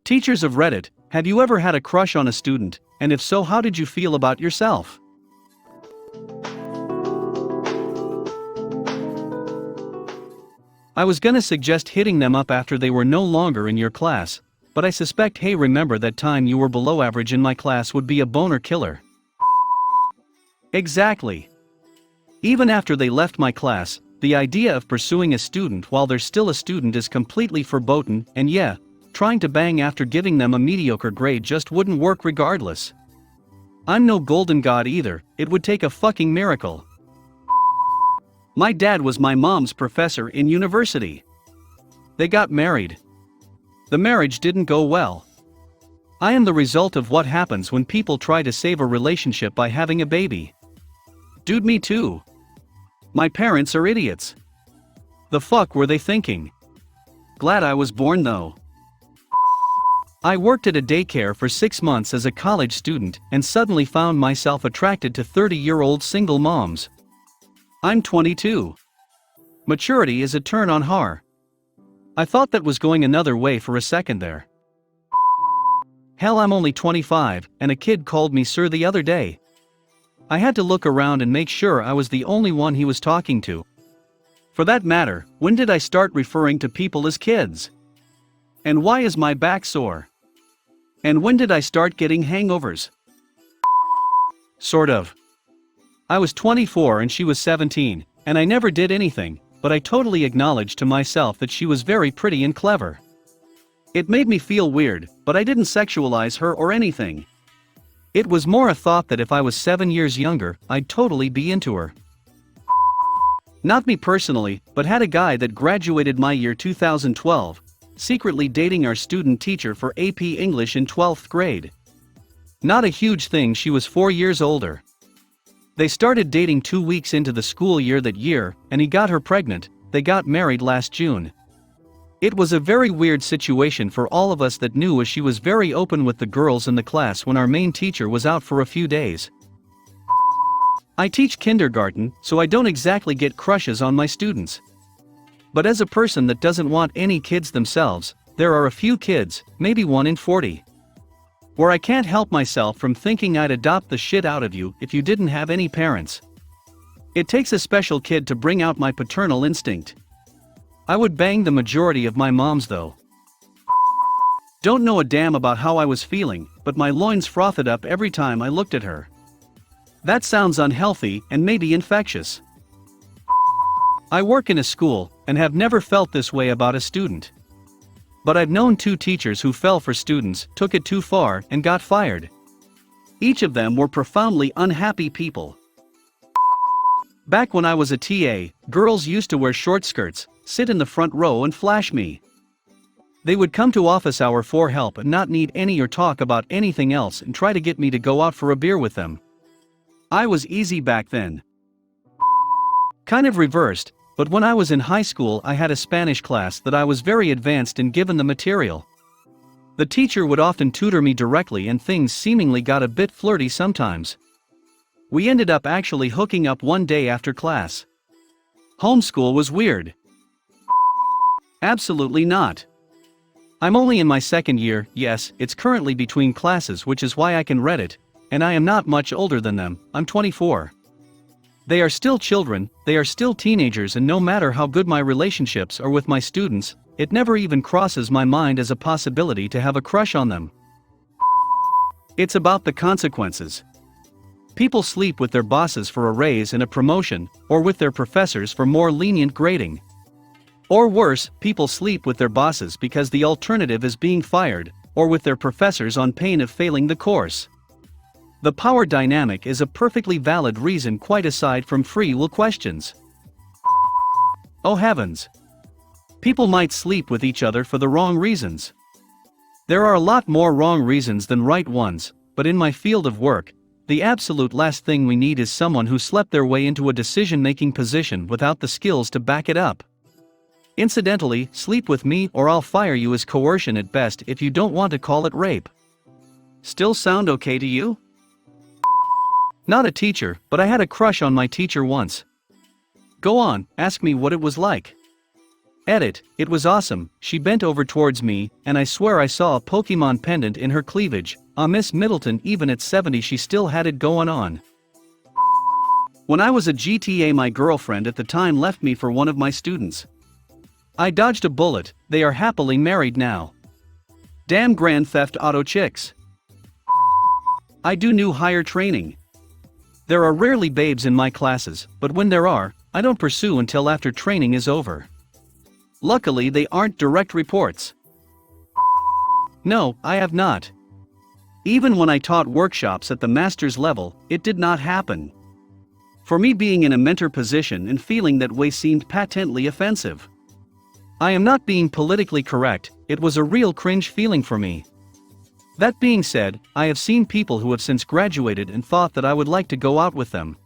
Teachers of Reddit, have you ever had a crush on a student, and if so, how did you feel about yourself? I was gonna suggest hitting them up after they were no longer in your class, but I suspect hey, remember that time you were below average in my class would be a boner killer. Exactly. Even after they left my class, the idea of pursuing a student while they're still a student is completely verboten, and yeah, trying to bang after giving them a mediocre grade just wouldn't work regardless. I'm no golden god either, it would take a fucking miracle. My dad was my mom's professor in university. They got married. The marriage didn't go well. I am the result of what happens when people try to save a relationship by having a baby. Dude, me too. My parents are idiots. The fuck were they thinking? Glad I was born though. I worked at a daycare for 6 months as a college student and suddenly found myself attracted to 30-year-old single moms. I'm 22. Maturity is a turn on har. I thought that was going another way for a second there. Hell, I'm only 25, and a kid called me sir the other day. I had to look around and make sure I was the only one he was talking to. For that matter, when did I start referring to people as kids? And why is my back sore? And when did I start getting hangovers? Sort of. I was 24 and she was 17, and I never did anything, but I totally acknowledged to myself that she was very pretty and clever. It made me feel weird, but I didn't sexualize her or anything. It was more a thought that if I was 7 years younger, I'd totally be into her. Not me personally, but had a guy that graduated my year 2012, secretly dating our student teacher for AP English in 12th grade. Not a huge thing, she was 4 years older. They started dating 2 weeks into the school year that year, and he got her pregnant. They got married last June. It was a very weird situation for all of us that knew, as she was very open with the girls in the class when our main teacher was out for a few days. I teach kindergarten, so I don't exactly get crushes on my students. But as a person that doesn't want any kids themselves, there are a few kids, maybe 1 in 40. Where I can't help myself from thinking I'd adopt the shit out of you if you didn't have any parents. It takes a special kid to bring out my paternal instinct. I would bang the majority of my moms though. Don't know a damn about how I was feeling, but my loins frothed up every time I looked at her. That sounds unhealthy and maybe infectious. I work in a school, and have never felt this way about a student. But I've known 2 teachers who fell for students, took it too far, and got fired. Each of them were profoundly unhappy people. Back when I was a TA, girls used to wear short skirts, sit in the front row and flash me. They would come to office hour for help and not need any or talk about anything else and try to get me to go out for a beer with them. I was easy back then. Kind of reversed, but when I was in high school I had a Spanish class that I was very advanced in given the material. The teacher would often tutor me directly and things seemingly got a bit flirty sometimes. We ended up actually hooking up one day after class. Homeschool was weird. Absolutely not. I'm only in my 2nd year, yes, it's currently between classes, which is why I can Reddit, and I am not much older than them, I'm 24. They are still children, they are still teenagers, and no matter how good my relationships are with my students, it never even crosses my mind as a possibility to have a crush on them. It's about the consequences. People sleep with their bosses for a raise and a promotion, or with their professors for more lenient grading. Or worse, people sleep with their bosses because the alternative is being fired, or with their professors on pain of failing the course. The power dynamic is a perfectly valid reason, quite aside from free will questions. Oh heavens! People might sleep with each other for the wrong reasons. There are a lot more wrong reasons than right ones, but in my field of work, the absolute last thing we need is someone who slept their way into a decision-making position without the skills to back it up. Incidentally, sleep with me or I'll fire you is coercion at best if you don't want to call it rape. Still sound okay to you? Not a teacher, but I had a crush on my teacher once. Go on, ask me what it was like. Edit, it was awesome. She bent over towards me, and I swear I saw a Pokemon pendant in her cleavage. Miss Middleton, even at 70 she still had it going on. When I was a GTA, my girlfriend at the time left me for one of my students. I dodged a bullet, they are happily married now. Damn Grand Theft Auto chicks. I do new hire training. There are rarely babes in my classes, but when there are, I don't pursue until after training is over. Luckily they aren't direct reports. No, I have not. Even when I taught workshops at the master's level, it did not happen. For me, being in a mentor position and feeling that way seemed patently offensive. I am not being politically correct, it was a real cringe feeling for me. That being said, I have seen people who have since graduated and thought that I would like to go out with them.